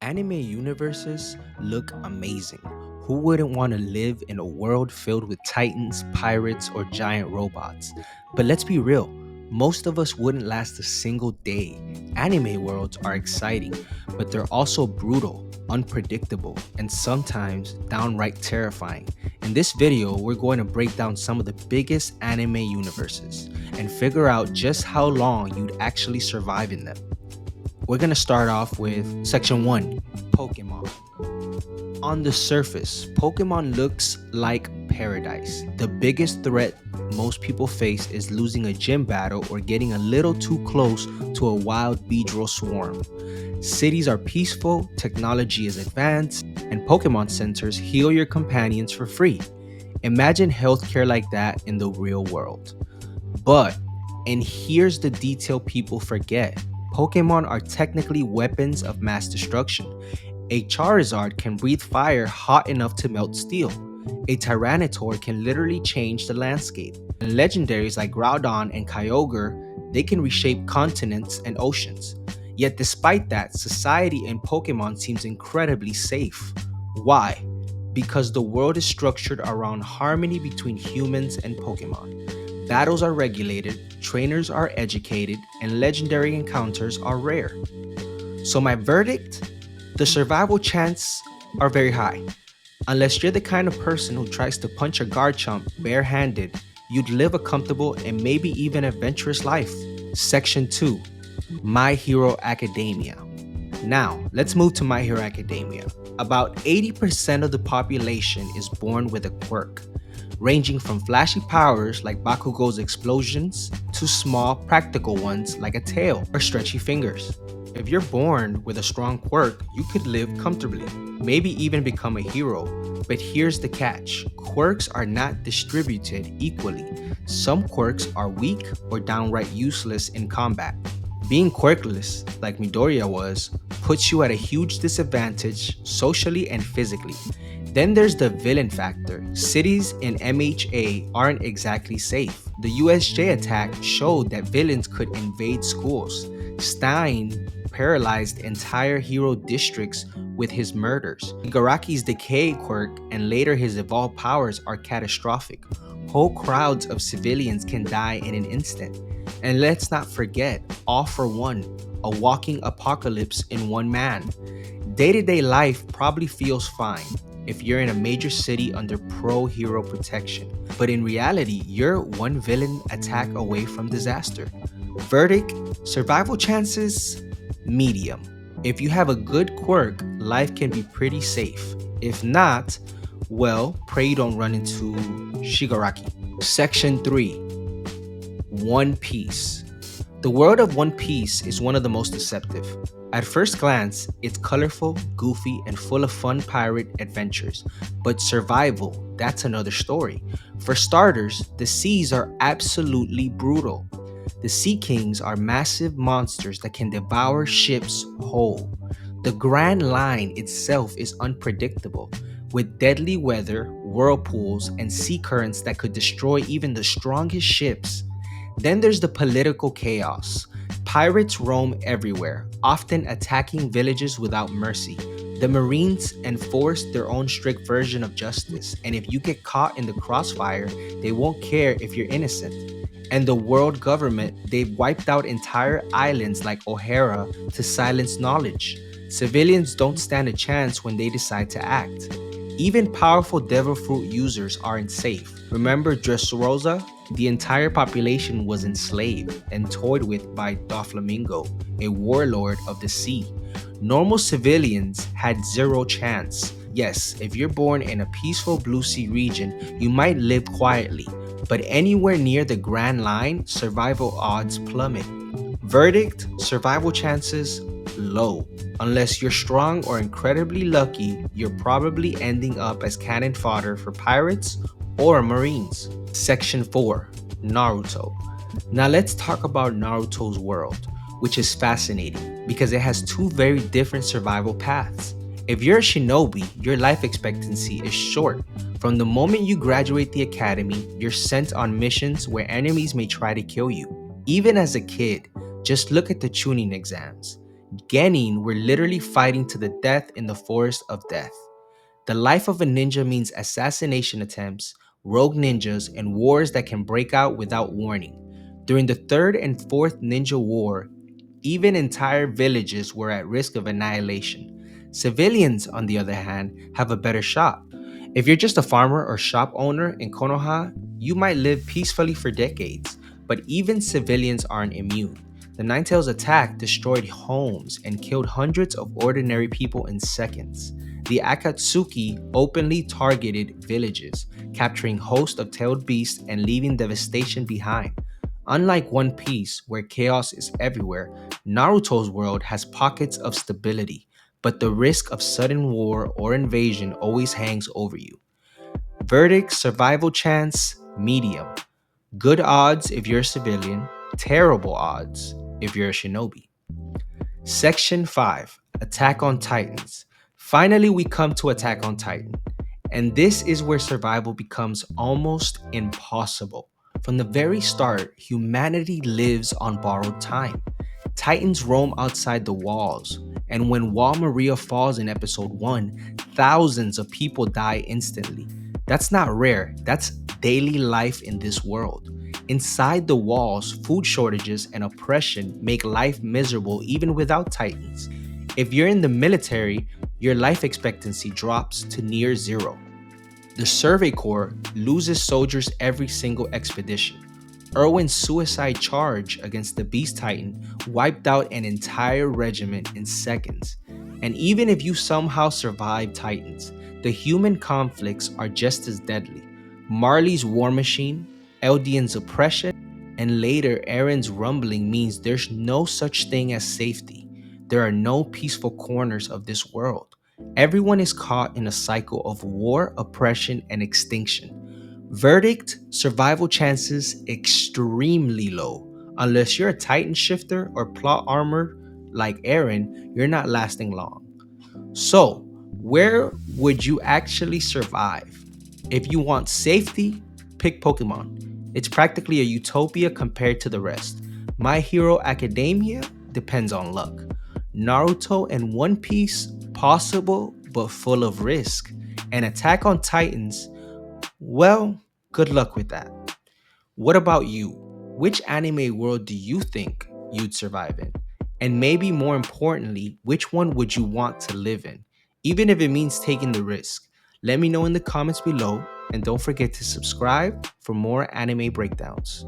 Anime universes look amazing. Who wouldn't want to live in a world filled with titans, pirates, or giant robots? But let's be real, most of us wouldn't last a single day. Anime worlds are exciting, but they're also brutal, unpredictable, and sometimes downright terrifying. In this video, we're going to break down some of the biggest anime universes and figure out just how long you'd actually survive in them. We're going to start off with section 1, Pokemon. On the surface, Pokemon looks like paradise. The biggest threat most people face is losing a gym battle or getting a little too close to a wild Beedrill swarm. Cities are peaceful, technology is advanced, and Pokemon centers heal your companions for free. Imagine healthcare like that in the real world. But, and here's the detail people forget, Pokemon are technically weapons of mass destruction. A Charizard can breathe fire hot enough to melt steel. A Tyranitar can literally change the landscape. And legendaries like Groudon and Kyogre, they can reshape continents and oceans. Yet despite that, society in Pokemon seems incredibly safe. Why? Because the world is structured around harmony between humans and Pokemon. Battles are regulated, trainers are educated, and legendary encounters are rare. So my verdict? The survival chances are very high. Unless you're the kind of person who tries to punch a Garchomp barehanded, you'd live a comfortable and maybe even adventurous life. Section 2, My Hero Academia. Now, let's move to My Hero Academia. About 80% of the population is born with a quirk, ranging from flashy powers like Bakugo's explosions to small, practical ones like a tail or stretchy fingers. If you're born with a strong quirk, you could live comfortably, maybe even become a hero. But here's the catch, quirks are not distributed equally. Some quirks are weak or downright useless in combat. Being quirkless, like Midoriya was, puts you at a huge disadvantage socially and physically. Then there's the villain factor. Cities in MHA aren't exactly safe. The USJ attack showed that villains could invade schools. Stein paralyzed entire hero districts with his murders. Igaraki's decay quirk and later his evolved powers are catastrophic. Whole crowds of civilians can die in an instant. And let's not forget, All for One, a walking apocalypse in one man. Day-to-day life probably feels fine if you're in a major city under pro-hero protection. But in reality, you're one villain attack away from disaster. Verdict, survival chances, medium. If you have a good quirk, life can be pretty safe. If not, well, pray you don't run into Shigaraki. Section 3, One Piece. The world of One Piece is one of the most deceptive. At first glance, it's colorful, goofy, and full of fun pirate adventures. But survival, that's another story. For starters, the seas are absolutely brutal. The Sea Kings are massive monsters that can devour ships whole. The Grand Line itself is unpredictable, with deadly weather, whirlpools, and sea currents that could destroy even the strongest ships. Then there's the political chaos. Pirates roam everywhere, often attacking villages without mercy. The Marines enforce their own strict version of justice, and if you get caught in the crossfire, they won't care if you're innocent. And the world government, they've wiped out entire islands like O'Hara to silence knowledge. Civilians don't stand a chance when they decide to act. Even powerful devil fruit users aren't safe. Remember Dressrosa? The entire population was enslaved and toyed with by Doflamingo, a warlord of the sea. Normal civilians had zero chance. Yes, if you're born in a peaceful Blue Sea region, you might live quietly, but anywhere near the Grand Line, survival odds plummet. Verdict, survival chances, low. Unless you're strong or incredibly lucky, you're probably ending up as cannon fodder for pirates or Marines. Section 4, Naruto. Now let's talk about Naruto's world, which is fascinating because it has two very different survival paths. If you're a shinobi, your life expectancy is short. From the moment you graduate the academy, you're sent on missions where enemies may try to kill you. Even as a kid, just look at the Chunin exams. Genin were literally fighting to the death in the forest of death. The life of a ninja means assassination attempts, rogue ninjas, and wars that can break out without warning. During the Third and Fourth Ninja War, even entire villages were at risk of annihilation. Civilians, on the other hand, have a better shot. If you're just a farmer or shop owner in Konoha, you might live peacefully for decades, but even civilians aren't immune. The Ninetales attack destroyed homes and killed hundreds of ordinary people in seconds. The Akatsuki openly targeted villages, capturing hosts of tailed beasts and leaving devastation behind. Unlike One Piece, where chaos is everywhere, Naruto's world has pockets of stability, but the risk of sudden war or invasion always hangs over you. Verdict: survival chance, medium. Good odds if you're a civilian, terrible odds if you're a shinobi. Section 5: Attack on Titans. Finally, we come to Attack on Titan. And this is where survival becomes almost impossible. From the very start, humanity lives on borrowed time. Titans roam outside the walls, and when Wall Maria falls in episode 1, thousands of people die instantly. That's not rare, that's daily life in this world. Inside the walls, food shortages and oppression make life miserable even without Titans. If you're in the military, your life expectancy drops to near zero. The Survey Corps loses soldiers every single expedition. Erwin's suicide charge against the Beast Titan wiped out an entire regiment in seconds. And even if you somehow survive Titans, the human conflicts are just as deadly. Marley's war machine, Eldian's oppression, and later Aaron's rumbling means there's no such thing as safety. There are no peaceful corners of this world. Everyone is caught in a cycle of war, oppression, and extinction. Verdict: survival chances extremely low. Unless you're a Titan shifter or plot armor like Aaron, you're not lasting long. So, where would you actually survive? If you want safety, pick Pokemon. It's practically a utopia compared to the rest. My Hero Academia depends on luck. Naruto and One Piece, possible but full of risk. And Attack on Titans, well, good luck with that. What about you? Which anime world do you think you'd survive in? And maybe more importantly, which one would you want to live in? Even if it means taking the risk. Let me know in the comments below, and don't forget to subscribe for more anime breakdowns.